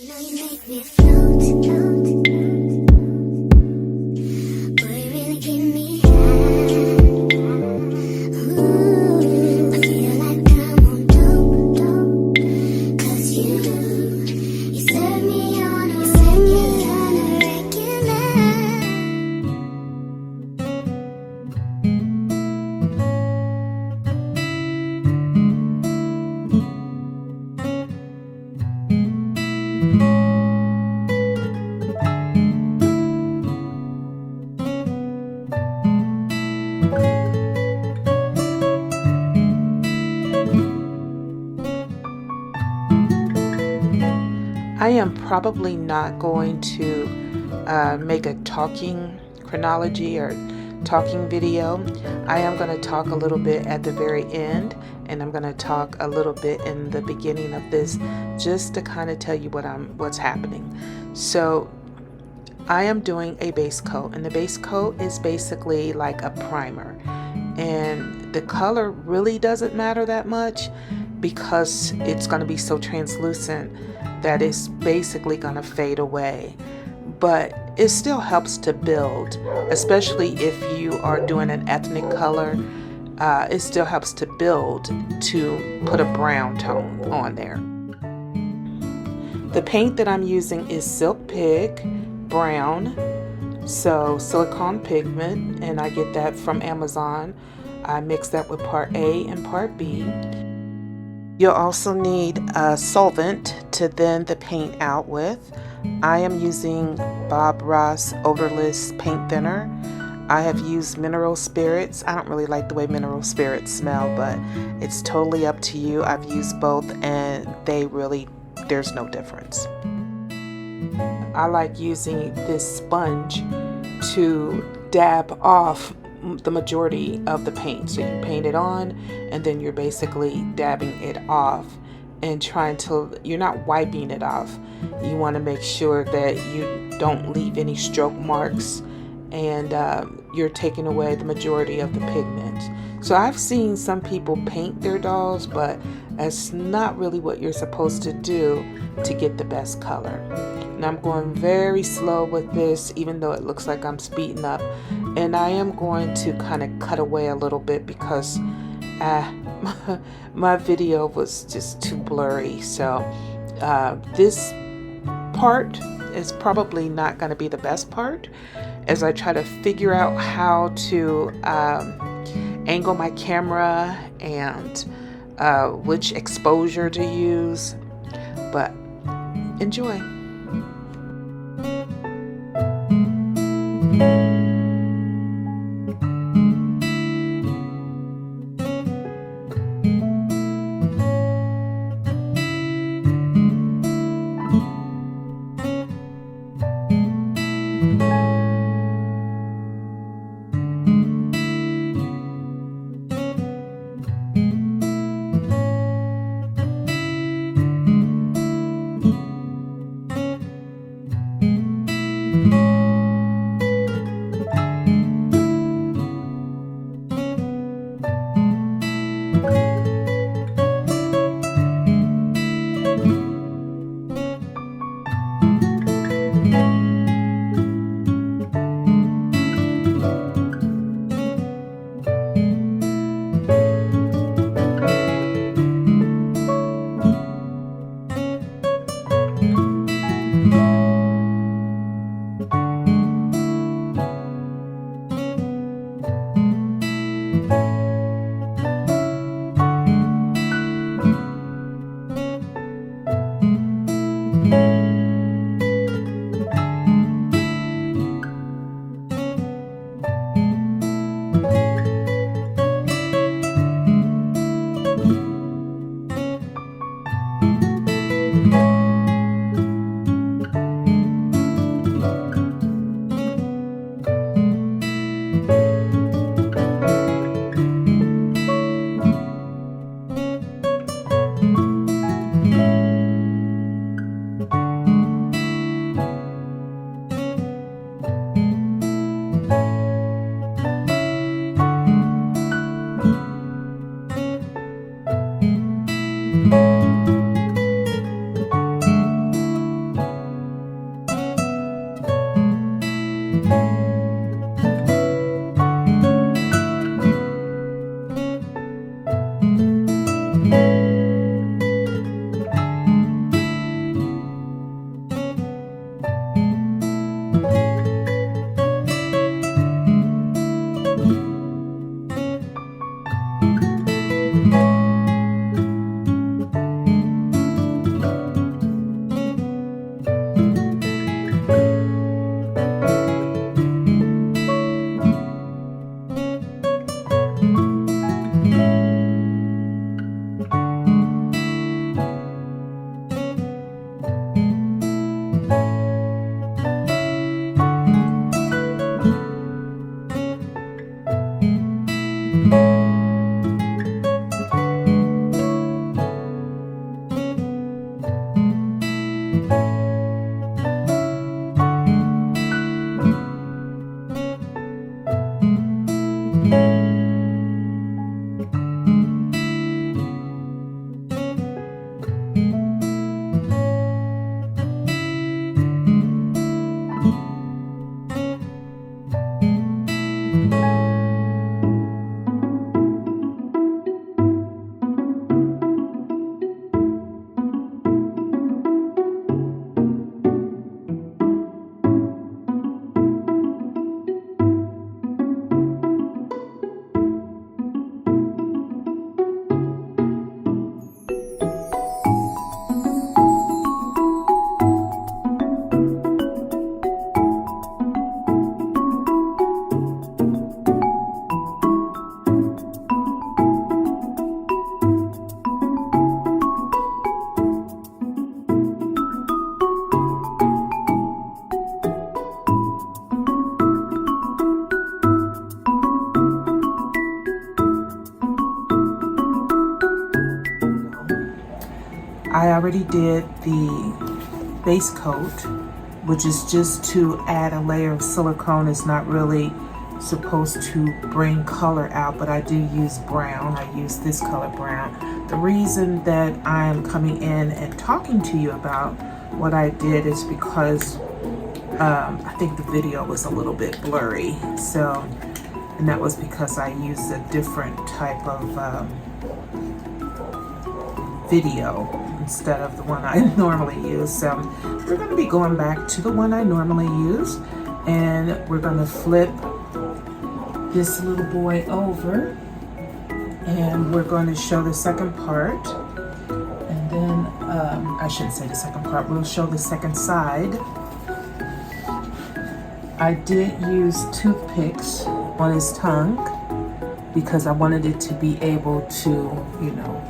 know you make me float, float, boy, you really give me high. Ooh, I feel like I'm on dope, dope, 'cause you serve me on a regular. I am probably not going to make a talking chronology or talking video. I am going to talk a little bit at the very end, and I'm going to talk a little bit in the beginning of this, just to kind of tell you what's happening. So I am doing a base coat, and the base coat is basically like a primer, and the color really doesn't matter that much because it's going to be so translucent that it's basically going to fade away. But it still helps to build, especially if you are doing an ethnic color. It still helps to build to put a brown tone on there. The paint that I'm using is Silk Pig Brown, so silicone pigment, and I get that from Amazon. I mix that with part A and part B. You'll also need a solvent to thin the paint out with. I am using Bob Ross odorless paint thinner. I have used mineral spirits. I don't really like the way mineral spirits smell, but it's totally up to you. I've used both and there's no difference. I like using this sponge to dab off the majority of the paint. So you paint it on and then you're basically dabbing it off and you're not wiping it off. You want to make sure that you don't leave any stroke marks, and you're taking away the majority of the pigment. So I've seen some people paint their dolls, but that's not really what you're supposed to do to get the best color. And I'm going very slow with this, even though it looks like I'm speeding up. And I am going to kind of cut away a little bit because my video was just too blurry. So this part is probably not going to be the best part as I try to figure out how to angle my camera and which exposure to use. But enjoy. already did the base coat, which is just to add a layer of silicone. It's not really supposed to bring color out, but I do use brown. I use this color brown. The reason that I am coming in and talking to you about what I did is because I think the video was a little bit blurry. So, and that was because I used a different type of video instead of the one I normally use. So we're going to be going back to the one I normally use, and we're going to flip this little boy over, and we're going to show the second part, and then I shouldn't say the second part, we'll show the second side. I did use toothpicks on his tongue because I wanted it to be able to, you know,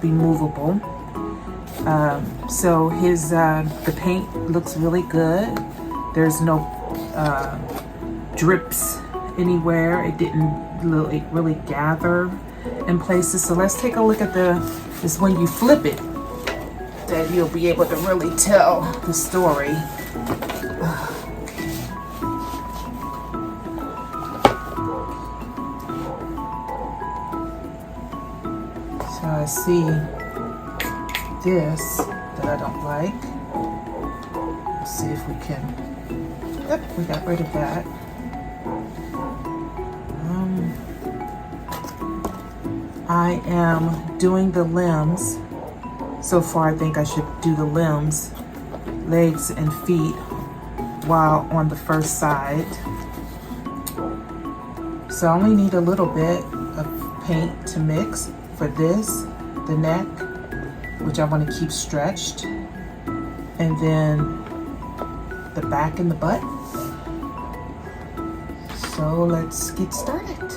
be movable. So his the paint looks really good. There's no drips anywhere. It didn't really gather in places. So let's take a look at this. When you flip it, that you'll be able to really tell the story. So I see this that I don't like. Let's see if we can. Yep, we got rid of that. I am doing the limbs. So far, I think I should do the limbs, legs and feet, while on the first side. So I only need a little bit of paint to mix for this, the neck, which I want to keep stretched, and then the back and the butt. So let's get started.